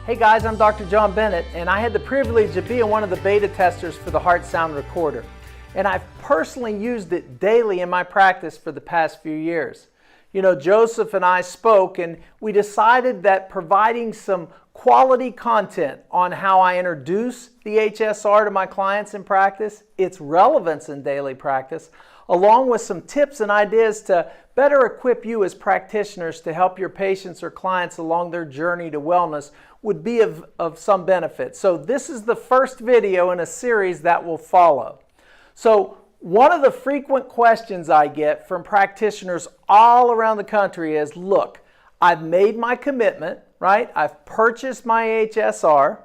Hey guys, I'm Dr. John Bennett, and I had the privilege of being one of the beta testers for the Heart Sound Recorder. And I've personally used it daily in my practice for the past few years. You know, Joseph and I spoke, and we decided that providing some quality content on how I introduce the HSR to my clients in practice, its relevance in daily practice, along with some tips and ideas to better equip you as practitioners to help your patients or clients along their journey to wellness would be of some benefit. So this is the first video in a series that will follow. So one of the frequent questions I get from practitioners all around the country is, look, I've made my commitment, right? I've purchased my HSR.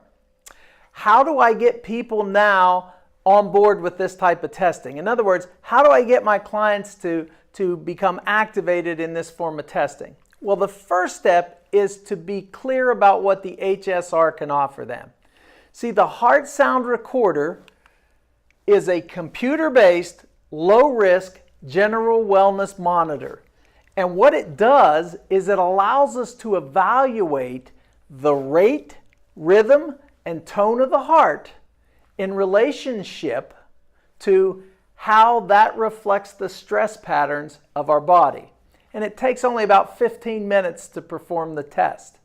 How do I get people now on board with this type of testing? In other words, how do I get my clients to become activated in this form of testing? Well, the first step is to be clear about what the HSR can offer them. See, the Heart Sound Recorder is a computer-based, low-risk general wellness monitor. And what it does is it allows us to evaluate the rate, rhythm, and tone of the heart in relationship to how that reflects the stress patterns of our body. And it takes only about 15 minutes to perform the test.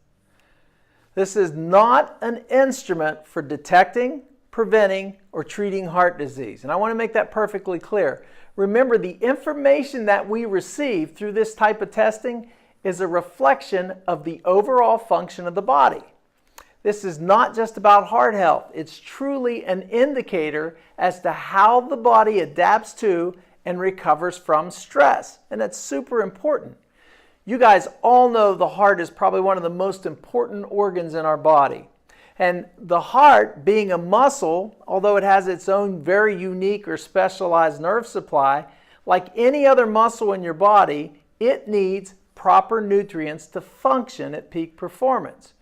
This is not an instrument for detecting, preventing, or treating heart disease. And I want to make that perfectly clear. Remember, the information that we receive through this type of testing is a reflection of the overall function of the body. This is not just about heart health. It's truly an indicator as to how the body adapts to and recovers from stress. And that's super important. You guys all know the heart is probably one of the most important organs in our body. And the heart, being a muscle, although it has its own very unique or specialized nerve supply, like any other muscle in your body, it needs proper nutrients to function at peak performance.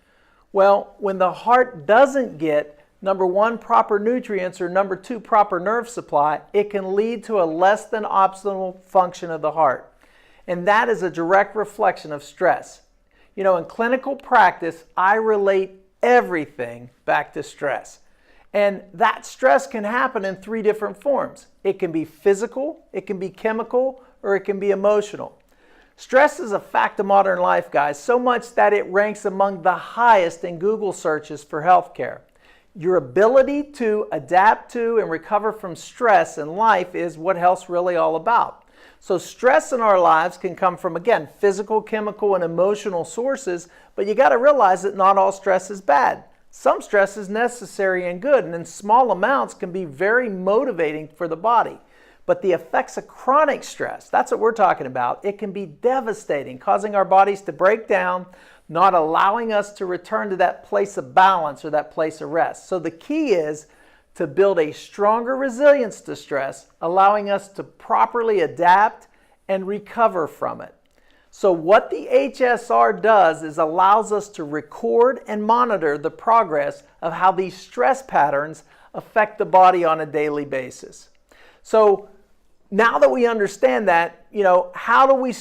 Well, when the heart doesn't get number one, proper nutrients, or number two, proper nerve supply, it can lead to a less than optimal function of the heart. And that is a direct reflection of stress. You know, in clinical practice, I relate everything back to stress. And that stress can happen in three different forms. It can be physical, it can be chemical, or it can be emotional. Stress is a fact of modern life, guys, so much that it ranks among the highest in Google searches for healthcare. Your ability to adapt to and recover from stress in life is what health's really all about. So stress in our lives can come from, again, physical, chemical, and emotional sources, but you got to realize that not all stress is bad. Some stress is necessary and good, and in small amounts can be very motivating for the body. But the effects of chronic stress, that's what we're talking about. It can be devastating, causing our bodies to break down, not allowing us to return to that place of balance or that place of rest. So the key is to build a stronger resilience to stress, allowing us to properly adapt and recover from it. So what the HSR does is allows us to record and monitor the progress of how these stress patterns affect the body on a daily basis. So now that we understand that, you know, how do we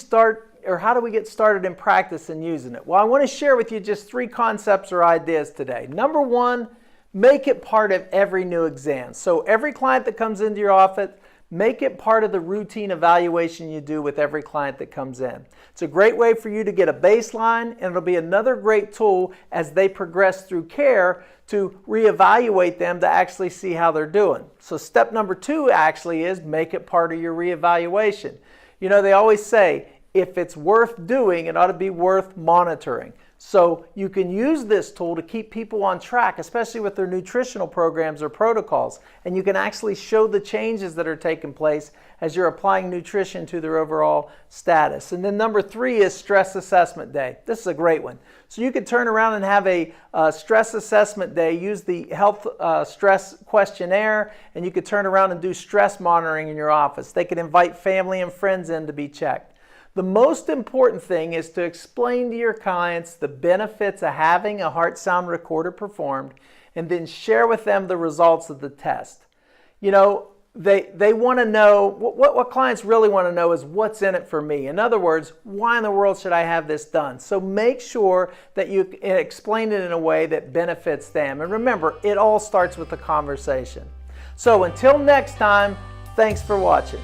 get started in practice and using it? Well, I want to share with you just three concepts or ideas today. Number one, make it part of every new exam. So every client that comes into your office, make it part of the routine evaluation you do with every client that comes in. It's a great way for you to get a baseline, and it'll be another great tool as they progress through care to reevaluate them to actually see how they're doing. So step number two actually is make it part of your reevaluation. You know, they always say, if it's worth doing, it ought to be worth monitoring. So you can use this tool to keep people on track, especially with their nutritional programs or protocols. And you can actually show the changes that are taking place as you're applying nutrition to their overall status. And then number three is stress assessment day. This is a great one. So you could turn around and have a stress assessment day, use the health stress questionnaire, and you could turn around and do stress monitoring in your office. They could invite family and friends in to be checked. The most important thing is to explain to your clients the benefits of having a Heart Sound Recorder performed and then share with them the results of the test. You know, they want to know, what clients really want to know is what's in it for me. In other words, why in the world should I have this done? So make sure that you explain it in a way that benefits them. And remember, it all starts with the conversation. So until next time, thanks for watching.